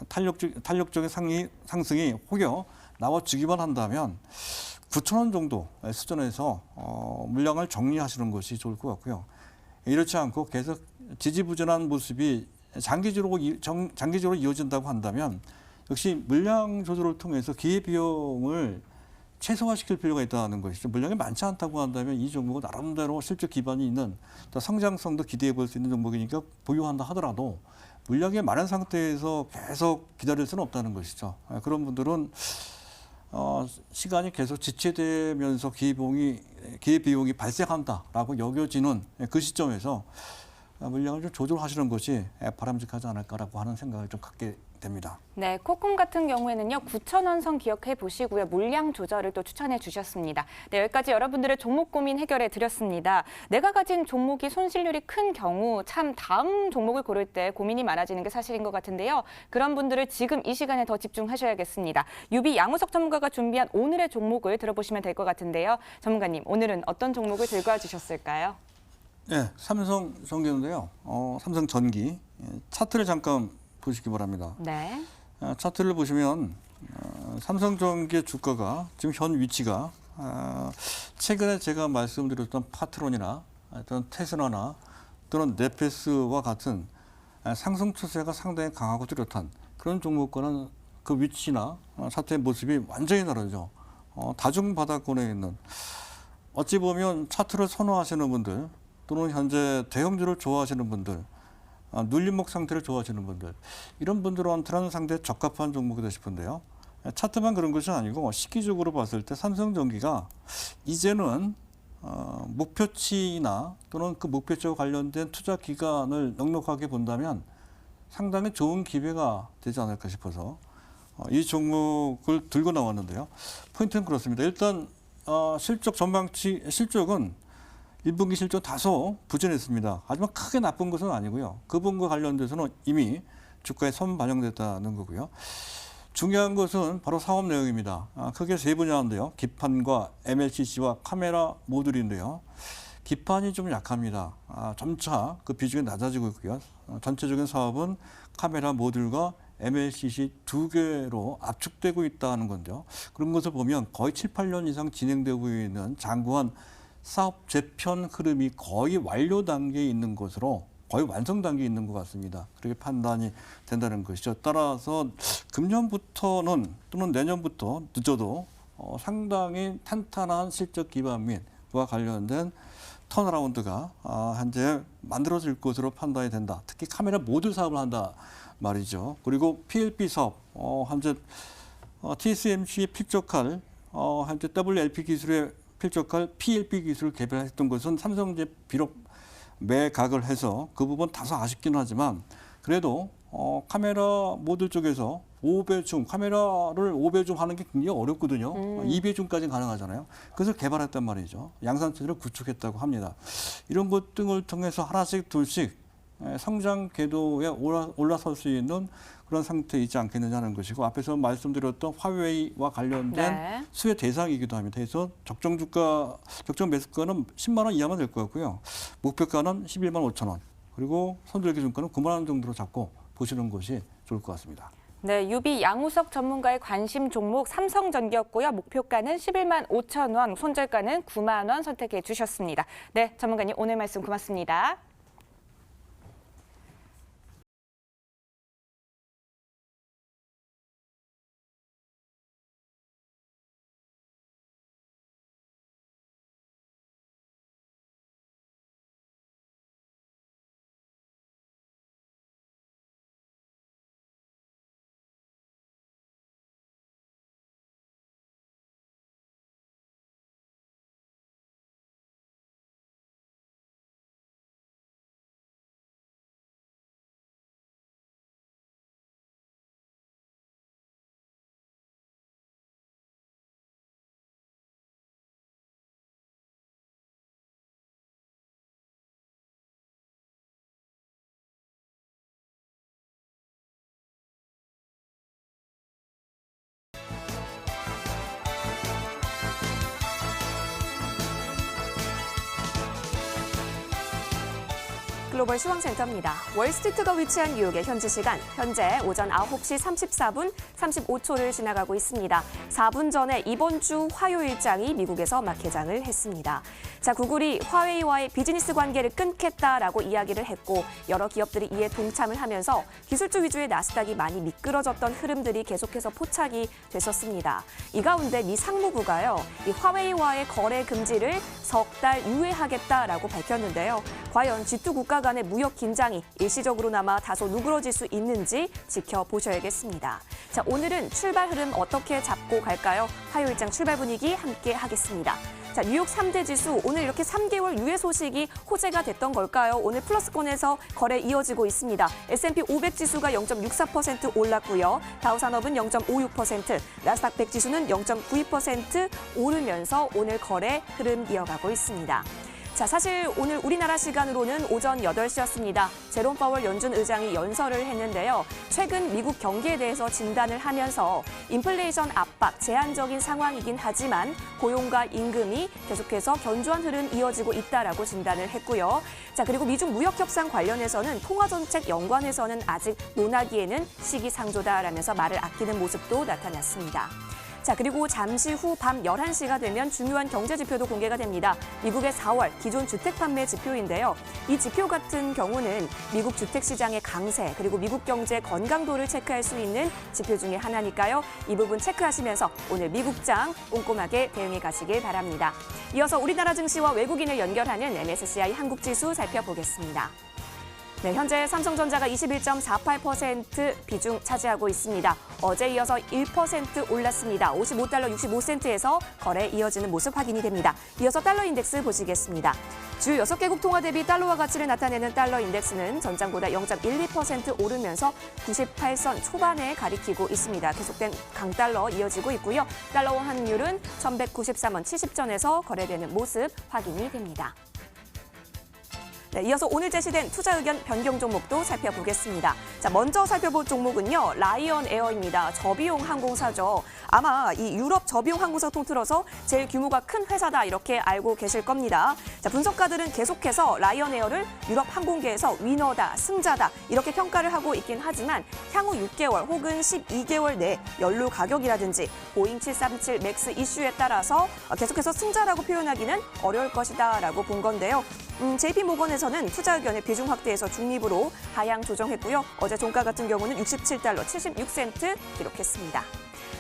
탄력적인 상승이 혹여 나와주기만 한다면 9,000원 정도 수준에서 물량을 정리하시는 것이 좋을 것 같고요. 이렇지 않고 계속 지지부진한 모습이 장기적으로 이어진다고 한다면 역시 물량 조절을 통해서 기회비용을 최소화시킬 필요가 있다는 것이죠. 물량이 많지 않다고 한다면 이 종목은 나름대로 실적 기반이 있는 또 성장성도 기대해 볼 수 있는 종목이니까 보유한다 하더라도 물량이 많은 상태에서 계속 기다릴 수는 없다는 것이죠. 그런 분들은 시간이 계속 지체되면서 기회비용이 발생한다라고 여겨지는 그 시점에서 물량을 좀 조절하시는 것이 바람직하지 않을까라고 하는 생각을 좀 갖게 됩니다. 네, 코콤 같은 경우에는요, 9,000원 선 기억해 보시고요. 물량 조절을 또 추천해 주셨습니다. 네, 여기까지 여러분들의 종목 고민 해결해 드렸습니다. 내가 가진 종목이 손실률이 큰 경우 참 다음 종목을 고를 때 고민이 많아지는 게 사실인 것 같은데요. 그런 분들을 지금 이 시간에 더 집중하셔야겠습니다. 유비 양우석 전문가가 준비한 오늘의 종목을 들어보시면 될 것 같은데요. 전문가님, 오늘은 어떤 종목을 들고 와주셨을까요? 네, 삼성전기인데요. 삼성전기 차트를 잠깐 보시기 바랍니다. 네. 차트를 보시면 삼성전기의 주가가 지금 현 위치가 최근에 제가 말씀드렸던 파트론이나 또는 테슬라나 또는 네페스와 같은 상승 추세가 상당히 강하고 뚜렷한 그런 종목과는 그 위치나 차트의 모습이 완전히 다르죠. 다중 바닥권에 있는 어찌 보면 차트를 선호하시는 분들 또는 현재 대형주를 좋아하시는 분들 눌림목 상태를 좋아하시는 분들 이런 분들한테는 상당히 적합한 종목이다 싶은데요. 차트만 그런 것이 아니고 시기적으로 봤을 때 삼성전기가 이제는 목표치나 또는 그 목표치와 관련된 투자 기간을 넉넉하게 본다면 상당히 좋은 기회가 되지 않을까 싶어서 이 종목을 들고 나왔는데요. 포인트는 그렇습니다. 일단 실적 전망치 실적은 1분기 실적 다소 부진했습니다. 하지만 크게 나쁜 것은 아니고요. 그 부분과 관련돼서는 이미 주가에 선 반영됐다는 거고요. 중요한 것은 바로 사업 내용입니다. 크게 세 분야인데요. 기판과 MLCC와 카메라 모듈인데요. 기판이 좀 약합니다. 점차 그 비중이 낮아지고 있고요. 전체적인 사업은 카메라 모듈과 MLCC 두 개로 압축되고 있다는 건데요. 그런 것을 보면 거의 7, 8년 이상 진행되고 있는 장구한 사업 재편 흐름이 거의 완료 단계에 있는 것으로 거의 완성 단계에 있는 것 같습니다. 그렇게 판단이 된다는 것이죠. 따라서 금년부터는 또는 내년부터 늦어도 상당히 탄탄한 실적 기반 및과 관련된 턴어라운드가 현재 만들어질 것으로 판단이 된다. 특히 카메라 모듈 사업을 한다 말이죠. 그리고 PLP 사업, 현재 TSMC에 필적할 현재 WLP 기술의 필적할 PLP 기술을 개발했던 것은 삼성제 비록 매각을 해서 그 부분 다소 아쉽긴 하지만 그래도 카메라 모듈 쪽에서 5배 줌, 카메라를 5배 줌 하는 게 굉장히 어렵거든요. 2배 줌까지 가능하잖아요. 그래서 개발했단 말이죠. 양산체를 구축했다고 합니다. 이런 것 등을 통해서 하나씩 둘씩 성장 궤도에 올라설 수 있는 그런 상태이지 않겠느냐는 것이고 앞에서 말씀드렸던 화웨이와 관련된 수혜 대상이기도 합니다. 그래서 적정 매수가는 10만 원 이하만 될 것 같고요. 목표가는 11만 5천 원 그리고 손절 기준가는 9만 원 정도로 잡고 보시는 것이 좋을 것 같습니다. 네, 유비 양우석 전문가의 관심 종목 삼성전기였고요. 목표가는 11만 5천 원, 손절가는 9만 원 선택해 주셨습니다. 네, 전문가님 오늘 말씀 고맙습니다. 글로벌 시황센터입니다. 월스트리트가 위치한 뉴욕의 현지 시간, 현재 오전 9시 34분 35초를 지나가고 있습니다. 4분 전에 이번 주 화요일장이 미국에서 막 개장을 했습니다. 자, 구글이 화웨이와의 비즈니스 관계를 끊겠다라고 이야기를 했고 여러 기업들이 이에 동참을 하면서 기술주 위주의 나스닥이 많이 미끄러졌던 흐름들이 계속해서 포착이 됐었습니다. 이 가운데 미 상무부가요, 이 화웨이와의 거래 금지를 석 달 유예하겠다라고 밝혔는데요. 과연 G2 국가 간의 무역 긴장이 일시적으로나마 다소 누그러질 수 있는지 지켜보셔야겠습니다. 자, 오늘은 출발 흐름 어떻게 잡고 갈까요? 화요일장 출발 분위기 함께 하겠습니다. 자, 뉴욕 3대 지수 오늘 이렇게 3개월 유예 소식이 호재가 됐던 걸까요? 오늘 플러스권에서 거래 이어지고 있습니다. S&P 500 지수가 0.64% 올랐고요. 다우산업은 0.56%, 나스닥 100 지수는 0.92% 오르면서 오늘 거래 흐름 이어가고 있습니다. 자, 사실 오늘 우리나라 시간으로는 오전 8시였습니다. 제롬 파월 연준 의장이 연설을 했는데요. 최근 미국 경기에 대해서 진단을 하면서 인플레이션 압박, 제한적인 상황이긴 하지만 고용과 임금이 계속해서 견조한 흐름 이어지고 있다라고 진단을 했고요. 자, 그리고 미중 무역 협상 관련해서는 통화 정책 연관해서는 아직 논하기에는 시기상조다라면서 말을 아끼는 모습도 나타났습니다. 자, 그리고 잠시 후 밤 11시가 되면 중요한 경제 지표도 공개가 됩니다. 미국의 4월 기존 주택 판매 지표인데요. 이 지표 같은 경우는 미국 주택 시장의 강세 그리고 미국 경제 건강도를 체크할 수 있는 지표 중에 하나니까요. 이 부분 체크하시면서 오늘 미국장 꼼꼼하게 대응해 가시길 바랍니다. 이어서 우리나라 증시와 외국인을 연결하는 MSCI 한국지수 살펴보겠습니다. 네, 현재 삼성전자가 21.48% 비중 차지하고 있습니다. 어제 이어서 1% 올랐습니다. 55달러 65센트에서 거래 이어지는 모습 확인이 됩니다. 이어서 달러 인덱스 보시겠습니다. 주요 6개국 통화 대비 달러화 가치를 나타내는 달러 인덱스는 전장보다 0.12% 오르면서 98선 초반에 가리키고 있습니다. 계속된 강달러 이어지고 있고요. 달러화 환율은 1193원 70전에서 거래되는 모습 확인이 됩니다. 네, 이어서 오늘 제시된 투자 의견 변경 종목도 살펴보겠습니다. 자, 먼저 살펴볼 종목은요, 라이언 에어입니다. 저비용 항공사죠. 아마 이 유럽 저비용 항공사 통틀어서 제일 규모가 큰 회사다 이렇게 알고 계실 겁니다. 자, 분석가들은 계속해서 라이언 에어를 유럽 항공계에서 위너다, 승자다 이렇게 평가를 하고 있긴 하지만 향후 6개월 혹은 12개월 내 연료 가격이라든지 보잉 737 맥스 이슈에 따라서 계속해서 승자라고 표현하기는 어려울 것이다라고 본 건데요. JP모건에서는 투자 의견의 비중 확대해서 중립으로 하향 조정했고요. 어제 종가 같은 경우는 67달러 76센트 기록했습니다.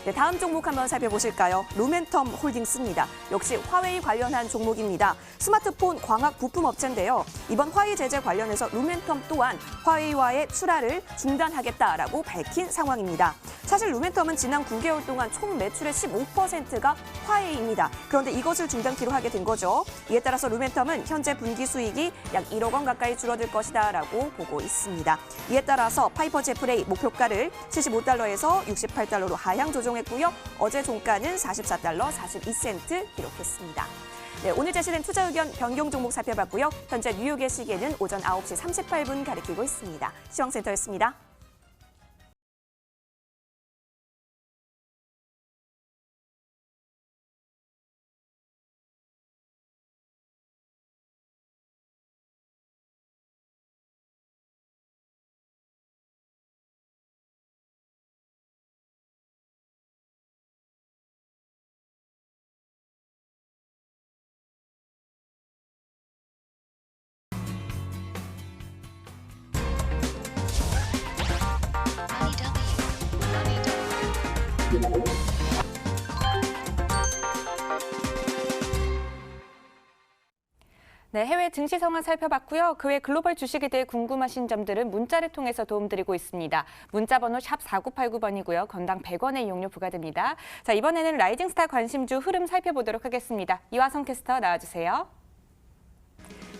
네, 다음 종목 한번 살펴보실까요? 루멘텀 홀딩스입니다. 역시 화웨이 관련한 종목입니다. 스마트폰 광학 부품 업체인데요. 이번 화웨이 제재 관련해서 루멘텀 또한 화웨이와의 출하를 중단하겠다라고 밝힌 상황입니다. 사실 루멘텀은 지난 9개월 동안 총 매출의 15%가 화웨이입니다. 그런데 이것을 중단키로 하게 된 거죠. 이에 따라서 루멘텀은 현재 분기 수익이 약 1억 원 가까이 줄어들 것이다라고 보고 있습니다. 이에 따라서 파이퍼 제프레이 목표가를 75달러에서 68달러로 하향 조정했고요. 어제 종가는 44달러 42센트 기록했습니다. 네, 오늘 제시된 투자 의견 변경 종목 살펴봤고요. 현재 뉴욕의 시계는 오전 9시 38분 가리키고 있습니다. 시황센터였습니다. 네, 해외 증시 상황 살펴봤고요. 그 외 글로벌 주식에 대해 궁금하신 점들은 문자를 통해서 도움드리고 있습니다. 문자 번호 샵 4989번이고요. 건당 100원의 이용료 부과됩니다. 자, 이번에는 라이징스타 관심주 흐름 살펴보도록 하겠습니다. 이화성 캐스터 나와주세요.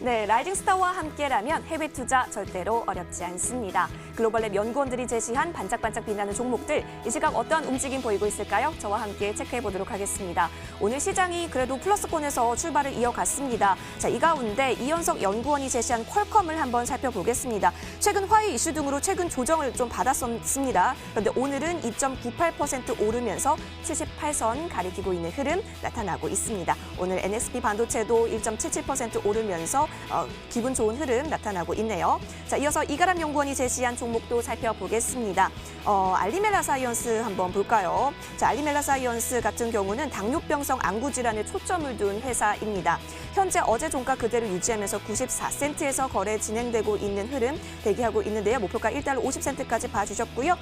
네, 라이징스타와 함께라면 해외 투자 절대로 어렵지 않습니다. 글로벌랩 연구원들이 제시한 반짝반짝 빛나는 종목들, 이 시각 어떠한 움직임 보이고 있을까요? 저와 함께 체크해보도록 하겠습니다. 오늘 시장이 그래도 플러스권에서 출발을 이어갔습니다. 자, 이 가운데 이현석 연구원이 제시한 퀄컴을 한번 살펴보겠습니다. 최근 화웨이 이슈 등으로 최근 조정을 좀 받았습니다. 그런데 오늘은 2.98% 오르면서 78선 가리키고 있는 흐름 나타나고 있습니다. 오늘 NXP 반도체도 1.77% 오르면서 보이면서 기분 좋은 흐름 나타나고 있네요. 자, 이어서 이가람 연구원이 제시한 종목도 살펴보겠습니다. 알리멜라 사이언스 한번 볼까요? 자, 알리멜라 사이언스 같은 경우는 당뇨병성 안구 질환에 초점을 둔 회사입니다. 현재 어제 종가 그대로 유지하면서 94센트에서 거래 진행되고 있는 흐름 대기하고 있는데요. 목표가 1달러 50센트까지 봐주셨고요.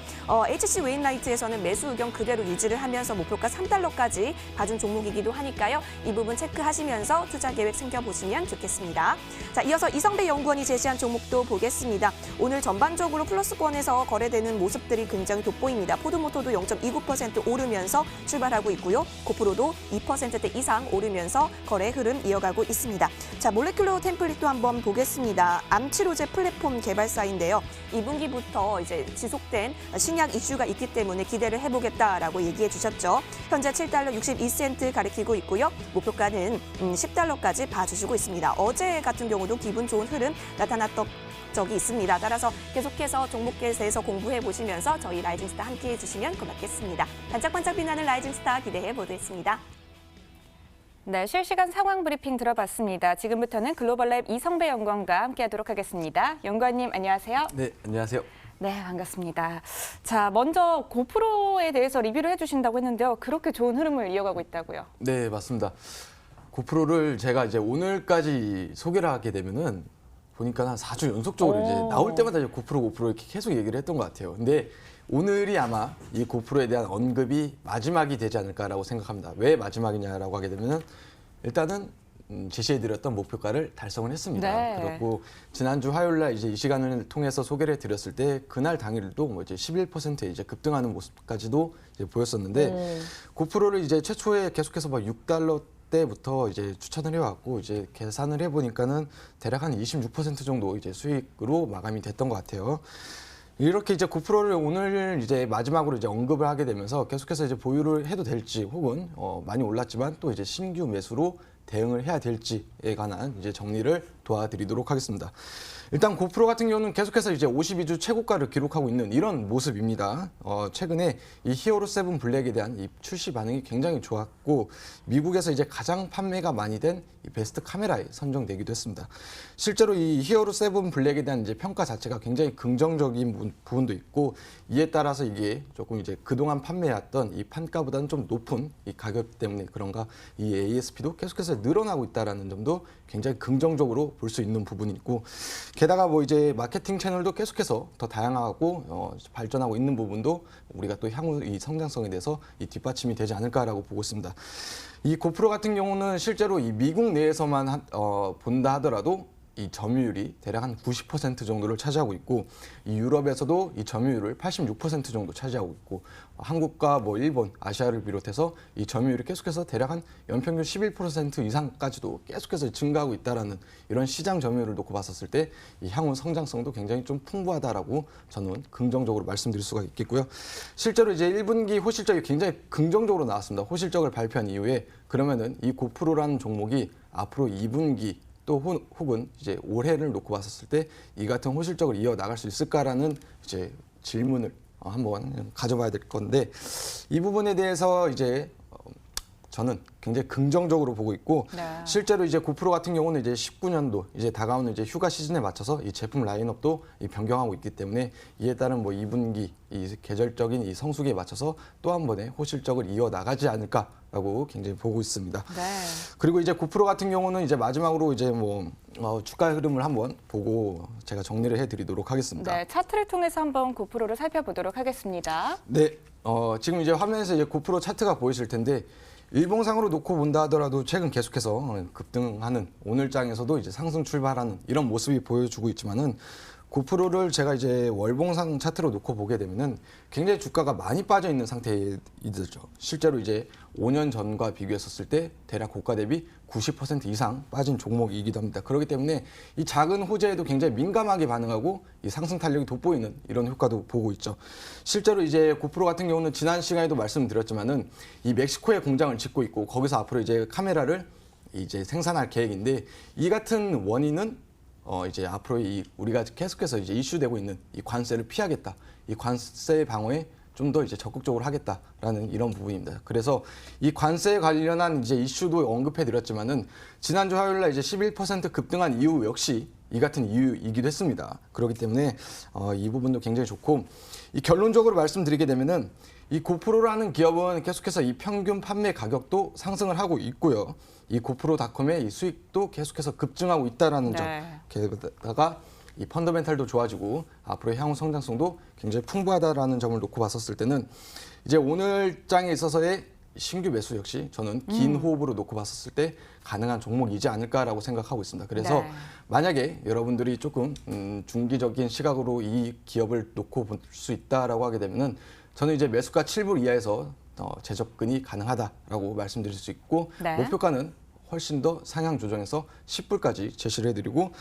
HC 웨인라이트에서는 매수 의견 그대로 유지를 하면서 목표가 3달러까지 봐준 종목이기도 하니까요. 이 부분 체크하시면서 투자 계획 챙겨보시면 좋겠습니다. 자, 이어서 이성배 연구원이 제시한 종목도 보겠습니다. 오늘 전반적으로 플러스권에서 거래되는 모습들이 굉장히 돋보입니다. 포드모토도 0.29% 오르면서 출발하고 있고요. 고프로도 2%대 이상 오르면서 거래 흐름 이어가고 있습니다. 자, 몰레큘러 템플릿도 한번 보겠습니다. 암치료제 플랫폼 개발사인데요. 2분기부터 이제 지속된 신약 이슈가 있기 때문에 기대를 해보겠다라고 얘기해 주셨죠. 현재 7달러 62센트 가리키고 있고요. 목표가는 10달러까지 봐주시고 있습니다. 어제 같은 경우도 기분 좋은 흐름 나타났던 적이 있습니다. 따라서 계속해서 종목에 대해서 공부해 보시면서 저희 라이징스타 함께해 주시면 고맙겠습니다. 반짝반짝 빛나는 라이징스타 기대해 보겠습니다. 네, 실시간 상황 브리핑 들어봤습니다. 지금부터는 글로벌랩 이성배 연구원과 함께하도록 하겠습니다. 연구원님 안녕하세요. 네, 안녕하세요. 네, 반갑습니다. 자, 먼저 고프로에 대해서 리뷰를 해주신다고 했는데요. 그렇게 좋은 흐름을 이어가고 있다고요? 네, 맞습니다. 고프로를 제가 이제 오늘까지 소개를 하게 되면은 보니까 한 4주 연속적으로 이제 나올 때마다 이제 고프로 이렇게 계속 얘기를 했던 것 같아요. 근데 오늘이 아마 이 고프로에 대한 언급이 마지막이 되지 않을까라고 생각합니다. 왜 마지막이냐라고 하게 되면은 일단은 제시해드렸던 목표가를 달성을 했습니다. 네. 그리고 지난주 화요일날 이제 이 시간을 통해서 소개를 드렸을 때 그날 당일도 뭐 이제 11% 이제 급등하는 모습까지도 이제 보였었는데 고프로를 이제 최초에 계속해서 막 6달러 때부터 이제 추천을 해왔고 이제 계산을 해보니까는 대략 한 26% 정도 이제 수익으로 마감이 됐던 것 같아요. 이렇게 이제 고프로를 오늘 이제 마지막으로 이제 언급을 하게 되면서 계속해서 이제 보유를 해도 될지 혹은 많이 올랐지만 또 이제 신규 매수로 대응을 해야 될지에 관한 이제 정리를 도와드리도록 하겠습니다. 일단 고프로 같은 경우는 계속해서 이제 52주 최고가를 기록하고 있는 이런 모습입니다. 최근에 이 히어로 7 블랙에 대한 이 출시 반응이 굉장히 좋았고 미국에서 이제 가장 판매가 많이 된 이 베스트 카메라에 선정되기도 했습니다. 실제로 이 히어로 7 블랙에 대한 이제 평가 자체가 굉장히 긍정적인 부분도 있고 이에 따라서 이게 조금 이제 그동안 판매했던 이 판가보다는 좀 높은 이 가격 때문에 그런가 이 ASP도 계속해서 늘어나고 있다라는 점도 굉장히 긍정적으로 볼 수 있는 부분이 있고 게다가 뭐 이제 마케팅 채널도 계속해서 더 다양하고 발전하고 있는 부분도 우리가 또 향후 이 성장성에 대해서 이 뒷받침이 되지 않을까라고 보고 있습니다. 이 고프로 같은 경우는 실제로 이 미국 내에서만 본다 하더라도 이 점유율이 대략 한 90% 정도를 차지하고 있고 이 유럽에서도 이 점유율을 86% 정도 차지하고 있고 한국과 뭐 일본, 아시아를 비롯해서 이 점유율이 계속해서 대략 한 연평균 11% 이상까지도 계속해서 증가하고 있다라는 이런 시장 점유율을 놓고 봤었을 때 이 향후 성장성도 굉장히 좀 풍부하다라고 저는 긍정적으로 말씀드릴 수가 있겠고요. 실제로 이제 1분기 호실적이 굉장히 긍정적으로 나왔습니다. 호실적을 발표한 이후에 그러면은 이 고프로라는 종목이 앞으로 2분기 또 혹은 이제 올해를 놓고 봤었을 때 이 같은 호실적을 이어 나갈 수 있을까라는 이제 질문을 한번 가져봐야 될 건데 이 부분에 대해서 이제 저는 굉장히 긍정적으로 보고 있고 네. 실제로 이제 고프로 같은 경우는 이제 19년도 이제 다가오는 이제 휴가 시즌에 맞춰서 이 제품 라인업도 이 변경하고 있기 때문에 이에 따른 뭐 2분기 이 계절적인 이 성수기에 맞춰서 또 한 번의 호실적을 이어 나가지 않을까라고 굉장히 보고 있습니다. 네. 그리고 이제 고프로 같은 경우는 이제 마지막으로 이제 뭐 주가 흐름을 한번 보고 제가 정리를 해드리도록 하겠습니다. 네, 차트를 통해서 한번 고프로를 살펴보도록 하겠습니다. 네, 지금 이제 화면에서 이제 고프로 차트가 보이실 텐데 일봉상으로 놓고 본다 하더라도 최근 계속해서 급등하는 오늘장에서도 이제 상승 출발하는 이런 모습이 보여주고 있지만은 고프로를 제가 이제 월봉상 차트로 놓고 보게 되면은 굉장히 주가가 많이 빠져 있는 상태이죠. 실제로 이제 5년 전과 비교했었을 때 대략 고가 대비 90% 이상 빠진 종목이기도 합니다. 그렇기 때문에 이 작은 호재에도 굉장히 민감하게 반응하고 이 상승 탄력이 돋보이는 이런 효과도 보고 있죠. 실제로 이제 고프로 같은 경우는 지난 시간에도 말씀드렸지만은 이 멕시코에 공장을 짓고 있고 거기서 앞으로 이제 카메라를 이제 생산할 계획인데 이 같은 원인은 이제 앞으로 우리가 계속해서 이제 이슈되고 있는 이 관세를 피하겠다. 이 관세 방어에 좀 더 이제 적극적으로 하겠다라는 이런 부분입니다. 그래서 이 관세에 관련한 이제 이슈도 언급해 드렸지만은 지난주 화요일 날 이제 11% 급등한 이유 역시 이 같은 이유이기도 했습니다. 그렇기 때문에 이 부분도 굉장히 좋고, 이 결론적으로 말씀드리게 되면은 이 고프로라는 기업은 계속해서 이 평균 판매 가격도 상승을 하고 있고요. 이 고프로닷컴의 이 수익도 계속해서 급증하고 있다라는 점. 게다가 이 펀더멘탈도 좋아지고 앞으로의 향후 성장성도 굉장히 풍부하다라는 점을 놓고 봤었을 때는 이제 오늘 장에 있어서의 신규 매수 역시 저는 긴 호흡으로 놓고 봤었을 때 가능한 종목이지 않을까라고 생각하고 있습니다. 그래서 네. 만약에 여러분들이 조금 중기적인 시각으로 이 기업을 놓고 볼 수 있다라고 하게 되면은 저는 이제 매수가 7불 이하에서 재접근이 가능하다라고 말씀드릴 수 있고, 네. 목표가는 훨씬 더 상향 조정해서 10불까지 제시를 해드리고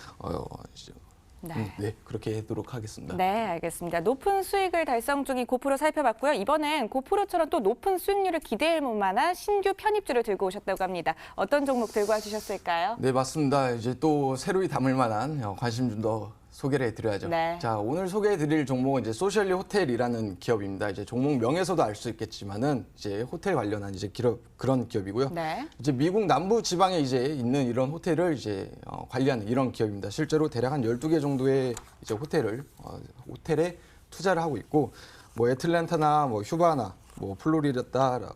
네, 그렇게 하도록 하겠습니다. 네, 알겠습니다. 높은 수익을 달성 중인 고프로 살펴봤고요. 이번엔 고프로처럼 또 높은 수익률을 기대할 만한 신규 편입주를 들고 오셨다고 합니다. 어떤 종목 들고 와주셨을까요? 네, 맞습니다. 이제 또 새로이 담을 만한 관심 좀 더 소개를 해드려야죠. 네. 자, 오늘 소개해드릴 종목은 이제 소셜리 호텔이라는 기업입니다. 이제 종목 명에서도 알 수 있겠지만은 이제 호텔 관련한 이제 그런 기업이고요. 네. 이제 미국 남부 지방에 이제 있는 이런 호텔을 이제 관리하는 이런 기업입니다. 실제로 대략 한 12개 정도의 이제 호텔에 투자를 하고 있고, 뭐 애틀랜타나 뭐 휴바나, 뭐 플로리다,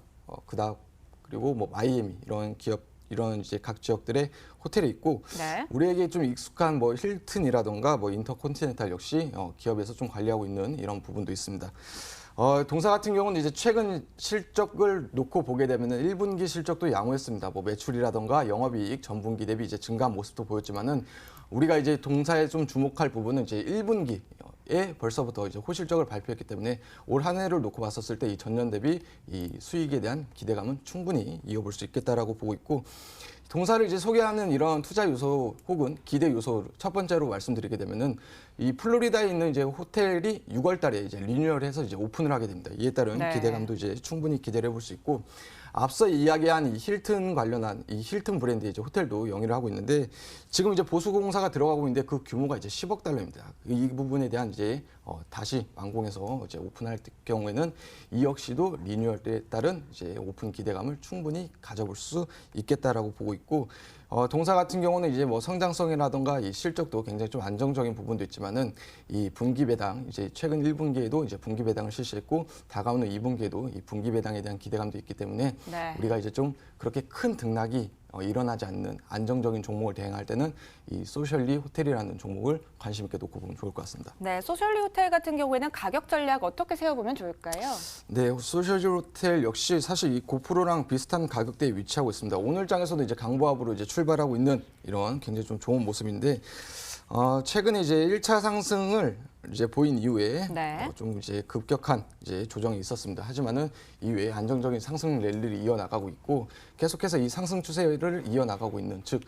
그리고 뭐 마이애미 이런 이제 각 지역들의 호텔이 있고, 네. 우리에게 좀 익숙한 뭐 힐튼이라던가 뭐 인터컨티넨탈 역시 기업에서 좀 관리하고 있는 이런 부분도 있습니다. 동사 같은 경우는 이제 최근 실적을 놓고 보게 되면은 1분기 실적도 양호했습니다. 뭐 매출이라던가 영업이익 전분기 대비 이제 증가한 모습도 보였지만은, 우리가 이제 동사에 좀 주목할 부분은 이제 1분기에 벌써부터 이제 호실적을 발표했기 때문에 올 한 해를 놓고 봤었을 때 이 전년 대비 이 수익에 대한 기대감은 충분히 이어볼 수 있겠다라고 보고 있고, 동사를 이제 소개하는 이런 투자 요소 혹은 기대 요소 첫 번째로 말씀드리게 되면은 이 플로리다에 있는 이제 호텔이 6월 달에 이제 리뉴얼해서 이제 오픈을 하게 됩니다. 이에 따른 네. 기대감도 이제 충분히 기대를 해볼 수 있고, 앞서 이야기한 이 힐튼 관련한 이 힐튼 브랜드의 이제 호텔도 영위를 하고 있는데, 지금 이제 보수공사가 들어가고 있는데 그 규모가 이제 10억 달러입니다. 이 부분에 대한 이제 다시 완공해서 이제 오픈할 경우에는 이 역시도 리뉴얼에 따른 이제 오픈 기대감을 충분히 가져볼 수 있겠다라고 보고 있고, 동사 같은 경우는 이제 뭐 성장성이라던가 이 실적도 굉장히 좀 안정적인 부분도 있지만은 이 분기 배당 이제 최근 1분기에도 이제 분기 배당을 실시했고, 다가오는 2분기에도 이 분기 배당에 대한 기대감도 있기 때문에 네. 우리가 이제 좀 그렇게 큰 등락이 일어나지 않는 안정적인 종목을 대응할 때는 이 소셜리 호텔이라는 종목을 관심 있게 놓고 보면 좋을 것 같습니다. 네, 소셜리 호텔 같은 경우에는 가격 전략 어떻게 세워보면 좋을까요? 네, 소셜리 호텔 역시 사실 이 고프로랑 비슷한 가격대에 위치하고 있습니다. 오늘 장에서도 이제 강보합으로 이제 출발하고 있는 이런 굉장히 좀 좋은 모습인데, 최근에 이제 1차 상승을 이제 보인 이후에 네. 좀 이제 급격한 이제 조정이 있었습니다. 하지만은 이후에 안정적인 상승 랠리를 이어나가고 있고, 계속해서 이 상승 추세를 이어나가고 있는, 즉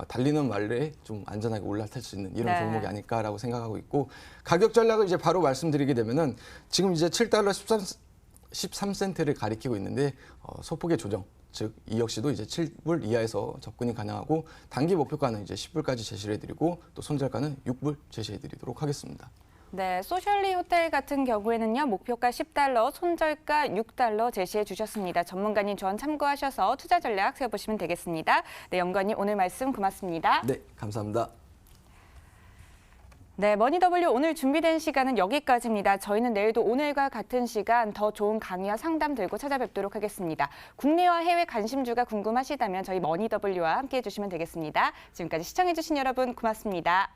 달리는 말에 좀 안전하게 올라탈 수 있는 이런 네. 종목이 아닐까라고 생각하고 있고, 가격 전략을 이제 바로 말씀드리게 되면은 지금 이제 7달러 13센트를 가리키고 있는데 소폭의 조정, 즉 이 역시도 이제 7불 이하에서 접근이 가능하고, 단기 목표가는 이제 10불까지 제시를 해드리고, 또 손절가는 6불 제시해드리도록 하겠습니다. 네, 소셜리 호텔 같은 경우에는요, 목표가 10달러, 손절가 6달러 제시해 주셨습니다. 전문가님 조언 참고하셔서 투자 전략 세워보시면 되겠습니다. 네, 연구원님 오늘 말씀 고맙습니다. 네, 감사합니다. 네, 머니W 오늘 준비된 시간은 여기까지입니다. 저희는 내일도 오늘과 같은 시간 더 좋은 강의와 상담 들고 찾아뵙도록 하겠습니다. 국내와 해외 관심주가 궁금하시다면 저희 머니W와 함께해 주시면 되겠습니다. 지금까지 시청해 주신 여러분 고맙습니다.